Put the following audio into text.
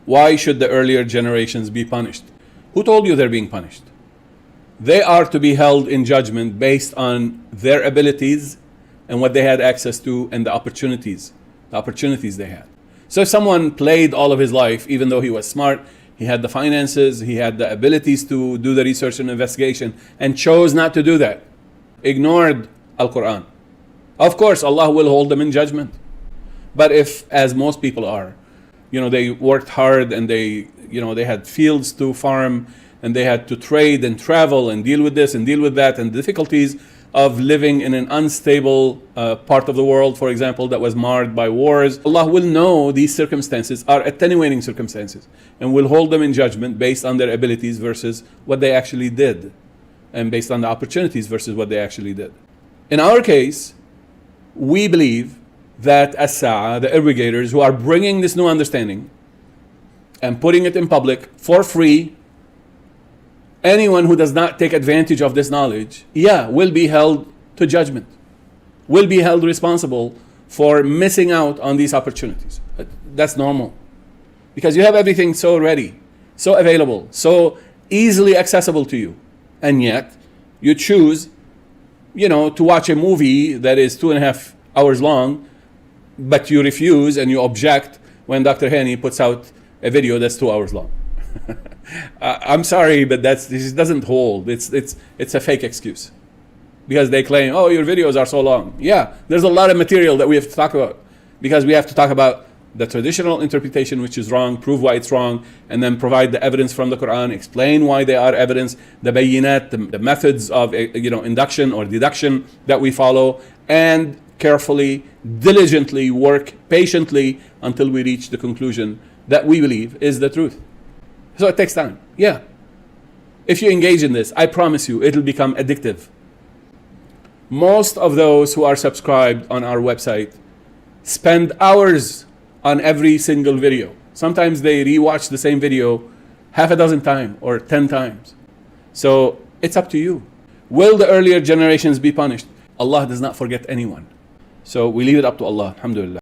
Why should the earlier generations be punished? Who told you they're being punished? They are to be held in judgment based on their abilities and what they had access to and the opportunities they had. So if someone played all of his life, even though he was smart, he had the finances, he had the abilities to do the research and investigation, and chose not to do that, ignored Al-Quran, of course Allah will hold them in judgment. But if, as most people are, they worked hard and they had fields to farm and they had to trade and travel and deal with this and deal with that and the difficulties of living in an unstable part of the world, for example, that was marred by wars, Allah will know these circumstances are attenuating circumstances and will hold them in judgment based on their abilities versus what they actually did, and based on the opportunities versus what they actually did. In our case, we believe that As-Sa'a, the irrigators who are bringing this new understanding and putting it in public for free, anyone who does not take advantage of this knowledge, will be held to judgment, will be held responsible for missing out on these opportunities. That's normal. Because you have everything so ready, so available, so easily accessible to you. And yet, you choose, to watch a movie that is 2.5 hours long, but you refuse and you object when Dr. Hani puts out a video that's 2 hours long. I'm sorry, but this doesn't hold. It's a fake excuse, because they claim, oh, your videos are so long. Yeah, there's a lot of material that we have to talk about, because we have to talk about the traditional interpretation, which is wrong, prove why it's wrong, and then provide the evidence from the Quran, explain why they are evidence, the bayinat, the methods of induction or deduction that we follow, and carefully, diligently work patiently until we reach the conclusion that we believe is the truth. So it takes time. Yeah. If you engage in this, I promise you, it'll become addictive. Most of those who are subscribed on our website spend hours on every single video. Sometimes they rewatch the same video 6 times or 10 times. So it's up to you. Will the earlier generations be punished? Allah does not forget anyone. So we leave it up to Allah. Alhamdulillah.